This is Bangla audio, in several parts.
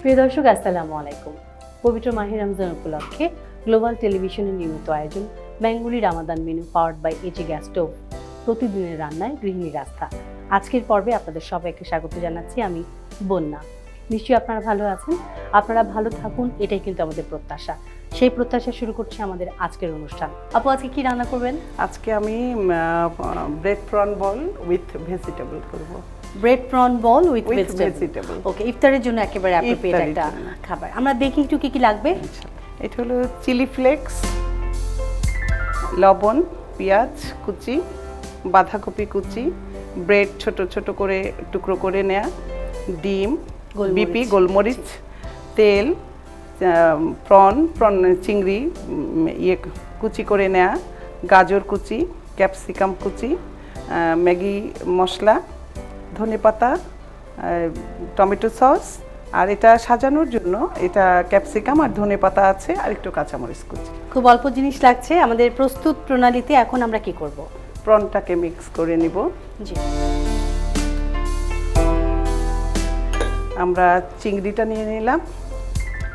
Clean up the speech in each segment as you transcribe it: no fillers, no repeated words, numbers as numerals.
প্রিয় দর্শক, আসসালামু আলাইকুম। পবিত্র মাহে রমজান উপলক্ষে গ্লোবাল টেলিভিশনের নিয়মিত আয়োজন Bengali Ramadan menu powered by AG gas stove, প্রতিদিনের রান্নায় গৃহিণীর আস্থা। আজকের পর্বে আপনাদের সবাইকে স্বাগত জানাচ্ছি আমি বন্যা। নিশ্চয়ই আপনারা ভালো আছেন, আপনারা ভালো থাকুন, এটাই কিন্তু আমাদের প্রত্যাশা। সেই প্রত্যাশা শুরু করছে আমাদের আজকের অনুষ্ঠান। আপু, আজকে কি রান্না করবেন? আজকে আমি bread prawn ball with vegetable করব। Bread prawn ball with vegetable. Okay, ইফতারের জন্য একেবারে অ্যাপ্রোপ্রিয়েট একটা খাবার। আমরা দেখি একটু কি কি লাগবে। এটা হলো চিলি ফ্লেক্স, লবণ, পেঁয়াজ কুচি, বাঁধাকপি কুচি, ব্রেড ছোট ছোট করে টুকরো করে নেওয়া, ডিম, বিপি, গোলমরিচ, তেল, প্রন চিংড়ি কুচি করে নেওয়া, গাজর কুচি, ক্যাপসিকাম কুচি, ম্যাগি মশলা, ধনেপাতা, টমেটো সস, আর এটা সাজানোর জন্য এটা ক্যাপসিকাম আর ধনেপাতা আছে, আর একটু কাঁচামরিচ কুচি। খুব অল্প জিনিস লাগছে। আমাদের প্রস্তুত প্রণালীতে এখন আমরা কি করব? প্রনটাকে মিক্স করে নিব। জি, আমরা চিংড়িটা নিয়ে নিলাম,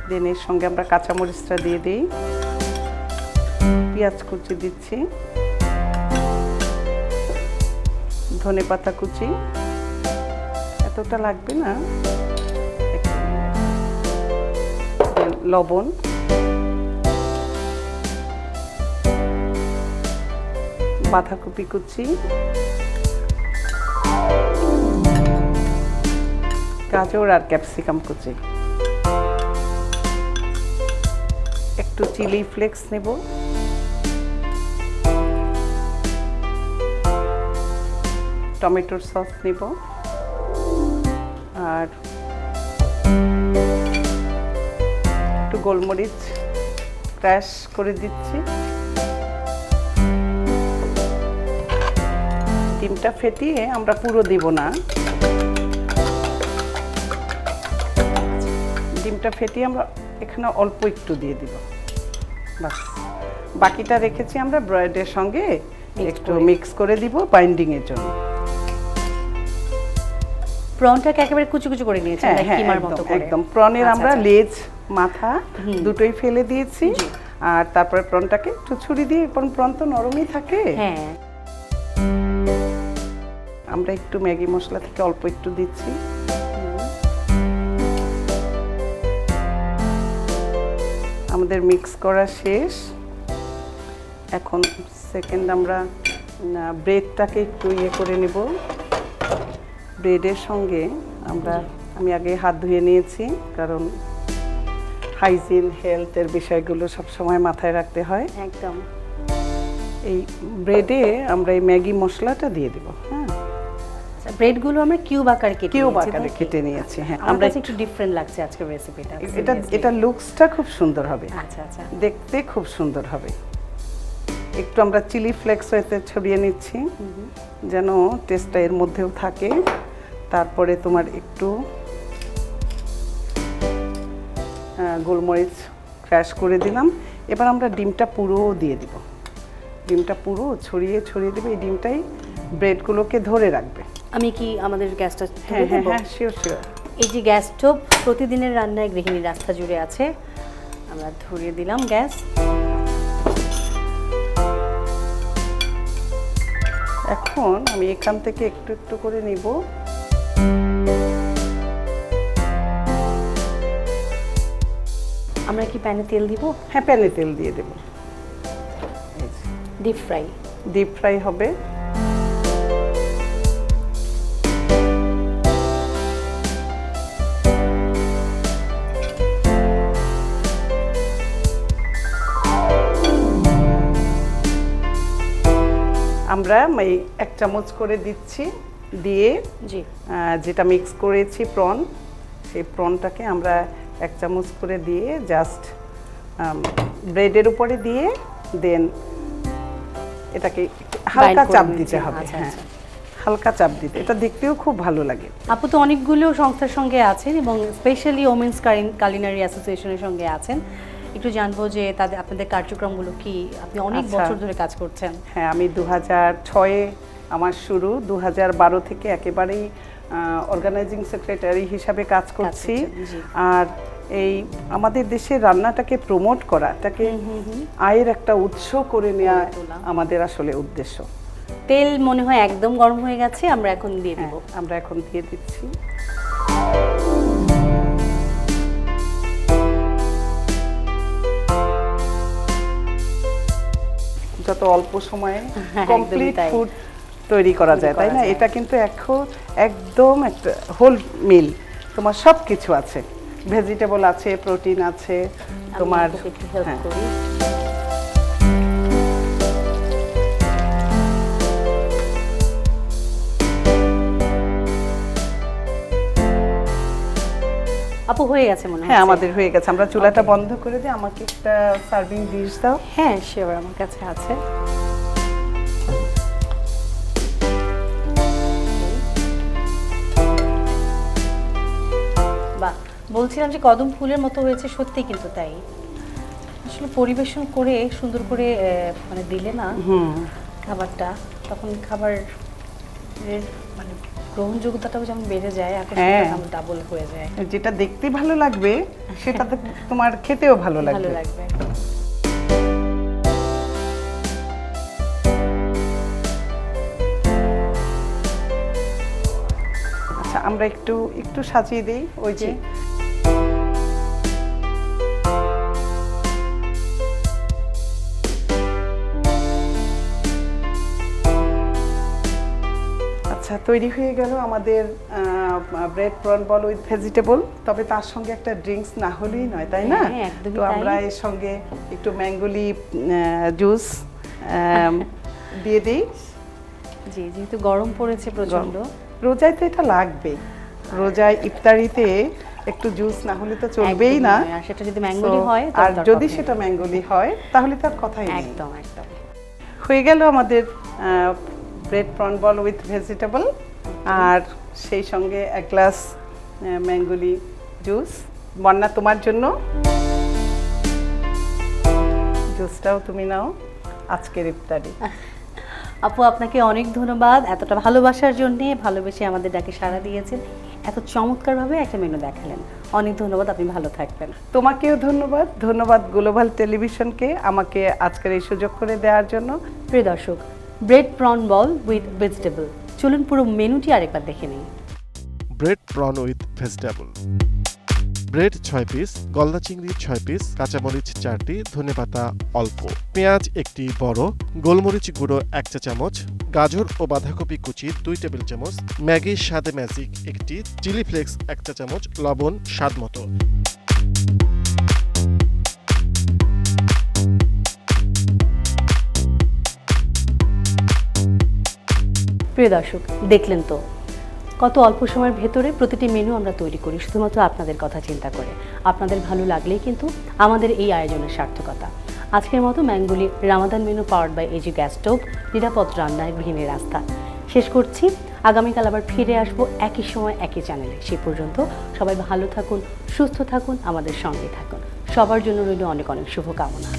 দেন এর সঙ্গে আমরা কাঁচামরিচটা দিয়ে দিই, পেঁয়াজ কুচি দিচ্ছি, ধনেপাতা কুচি, এতটা লাগবে না, লবণ, বাঁধাকপি কুচি, গাজর আর ক্যাপসিকাম কুচি, একটু চিলি ফ্লেক্স নেব, টমেটোর সস নেব, আর একটু গোলমরিচ ক্র্যাশ করে দিচ্ছি, ডিমটা ফেটিয়ে আমরা পুরো দিব না, ডিমটা ফেটিয়ে আমরা এখানে অল্প একটু দিয়ে দিব, বাস। বাকিটা রেখেছি আমরা ব্রেডের সঙ্গে একটু মিক্স করে দিব বাইন্ডিং এর জন্য। প্রনটাকে একেবারে কুচি কুচি করে নিয়েছি কিমার মতো করে। একদম প্রনের আমরা লেজ মাথা দুটোই ফেলে দিয়েছি, আর তারপরে প্রনটাকে একটু ছুরি দিয়ে, প্রন তো নরমই থাকে। হ্যাঁ, আমরা একটু ম্যাগি মশলা থেকে অল্প একটু দিচ্ছি, আমাদের মিক্স করা শেষ। এখন সেকেন্ড আমরা ব্রেডটাকে একটু করে নেব। ব্রেডের সঙ্গে আমি আগে হাত ধুয়ে নিয়েছি, কারণ হাইজিন হেলথের বিষয়গুলো সবসময় মাথায় রাখতে হয়। একদম। এই ব্রেডে আমরা এই ম্যাগি মশলাটা দিয়ে দেব। হ্যাঁ, ব্রেডগুলো আমরা কিউব আকারে কেটে নিয়েছি। হ্যাঁ, আমরা একটু ডিফারেন্ট লাগছে আজকের রেসিপিটা। এটা লুকসটা খুব সুন্দর হবে। আচ্ছা আচ্ছা, দেখতে খুব সুন্দর হবে। একটু আমরা চিলি ফ্লেক্স এতে ছড়িয়ে নিচ্ছি যেন টেস্টটা এর মধ্যেও থাকে। তারপরে তোমার একটু গোলমরিচ ক্র্যাশ করে দিলাম। এবার আমরা ডিমটা পুরো দিয়ে দিব, ডিমটা পুরো ছড়িয়ে দেবে। এই ডিমটাই ব্রেডগুলোকে ধরে রাখবে। আমি কি আমাদের গ্যাসটা? হ্যাঁ হ্যাঁ হ্যাঁ, শিওর শিওর। এই যে গ্যাস স্টোভ প্রতিদিনের রান্নায় গৃহিণীর রাস্তা জুড়ে আছে, আমরা ধরিয়ে দিলাম গ্যাস। এখন আমি এখান থেকে একটু একটু করে নিব। আমরা কি প্যানে তেল দিব? হ্যাঁ, প্যানে তেল দিয়ে দেব। ডিপ ফ্রাই হবে। আমরা এক চামচ করে দিচ্ছি, দিয়ে যেটা মিক্স করেছি প্রন, সেই প্রনটাকে আমরা এক চামচ করে দিয়ে জাস্ট ব্রেডের উপরে দিয়ে দেন এটাকে হালকা চাপ দিতে হবে। হ্যাঁ, হালকা চাপ দিতে, এটা দেখতেও খুব ভালো লাগে। আপু তো অনেকগুলো সংস্থার সঙ্গে আছেন এবং স্পেশালি ওমেন্স কালিনারি অ্যাসোসিয়েশনের সঙ্গে আছেন। একটু জানবো যে তাদের আপনাদের কার্যক্রমগুলো কি, আপনি অনেক বছর ধরে কাজ করছেন। হ্যাঁ, আমি 2006-এ আমার শুরু, 2012 থেকে একেবারেই অর্গানাইজিং সেক্রেটারি হিসাবে কাজ করছি। করছেন, জি। আর এই আমাদের দেশের রান্নাটাকে প্রমোট করা, এটাকে আয়ের একটা উৎস করে নেওয়া তোলা। আমাদের আসলে উদ্দেশ্য। তেল মনে হয় একদম গরম হয়ে গেছে, আমরা এখন দিয়ে দিব। আমরা এখন দিয়ে দিচ্ছি। যত অল্প সময়ে কমপ্লিট তাই। ফুড তৈরি করা যায়, তাই না? এটা কিন্তু একদম একটা হোল মিল, তোমার সব কিছু আছে, ভেজিটেবল আছে, প্রোটিন আছে তোমার। একটু হেল্প করি। আপু হয়ে গেছে মনে হয়। হ্যাঁ, আমাদের হয়ে গেছে। আমরা চুলাটা বন্ধ করে দিই, আমাকে একটা সার্ভিং ডিশ দাও। হ্যাঁ শিওর, আমার কাছে আছে। বাহ, বলছিলাম যে কদম ফুলের মতো হয়েছে, সত্যি কিন্তু তাই। আসলে পরিবেশন করে সুন্দর করে মানে দিলে না খাবারটা, তখন খাবারের মানে গ্রহণযোগ্যতাটাও যেমন বেড়ে যায়, আকর্ষণটা ডাবল হয়ে যায়। যেটা দেখতে ভালো লাগবে সেটা তো তোমার খেতেও ভালো লাগবে। আচ্ছা, আমরা একটু সাজিয়ে দিই ওই যে। আচ্ছা, তৈরি হয়ে গেল আমাদের bread prawn ball with vegetable. তবে তার সঙ্গে একটা ড্রিঙ্কস না হলেই নয়, তাই না? তো আমরা এর সঙ্গে একটু ম্যাঙ্গোলি জুস দিয়ে দিই। জি, যেহেতু গরম পড়েছে প্রচন্ড, রোজায় তো এটা লাগবে। রোজায় ইফতারিতে একটু জুস না হলে তো চলবেই না। আর সেটা যদি ম্যাঙ্গোলি হয়, আর যদি সেটা ম্যাঙ্গোলি হয় তাহলে তার কথাই নেই। একদম একদম। হয়ে গেল আমাদের bread prawn ball with vegetable, আর সেই সঙ্গে এক গ্লাস ম্যাঙ্গোলি জুস। বন্যা, তোমার জন্য জুসটাও তুমি নাও আজকের ইফতারি। আপু, আপনাকে অনেক ধন্যবাদ এতটা ভালোবাসার জন্য, ভালোবেসে আমাদের ডাকে সাড়া দিয়েছেন, এত চমৎকারভাবে একটা মেনু দেখালেন। অনেক ধন্যবাদ, আপনি ভালো থাকবেন। তোমাকেও ধন্যবাদ গ্লোবাল টেলিভিশনকে আমাকে আজকের এই সুযোগ করে দেওয়ার জন্য। প্রিয় দর্শক, bread prawn ball with vegetable, চলুন পুরো মেনুটি আরেকবার দেখে নিই। Bread prawn with vegetable, bread 6 piece, গলদা চিংড়ি 6 পিস, কাঁচামরিচ 4টি, ধনেপাতা অল্প, পেঁয়াজ 1টি বড়, গোলমরিচ গুঁড়ো 1 চা চামচ, গাজর ও বাঁধাকপি কুচি 2 টেবিল চামচ, ম্যাগি স্বাদে ম্যাজিক 1টি, চিলি ফ্লেক্স 1 চা চামচ, লবণ স্বাদ মতো। প্রিয় দর্শক, দেখলেন তো কত অল্প সময়ের ভেতরে প্রতিটি মেনু আমরা তৈরি করি শুধুমাত্র আপনাদের কথা চিন্তা করে। আপনাদের ভালো লাগলেই কিন্তু আমাদের এই আয়োজনের সার্থকতা। আজকের মতো ম্যাঙ্গোলি Ramadan menu powered by AG gas stove, নিরাপদ রান্নায় গৃহিণীর আস্থা শেষ করছি। আগামীকাল আবার ফিরে আসবো একই সময় একই চ্যানেলে। সে পর্যন্ত সবাই ভালো থাকুন, সুস্থ থাকুন, আমাদের সঙ্গে থাকুন। সবার জন্য রইল অনেক অনেক শুভকামনা।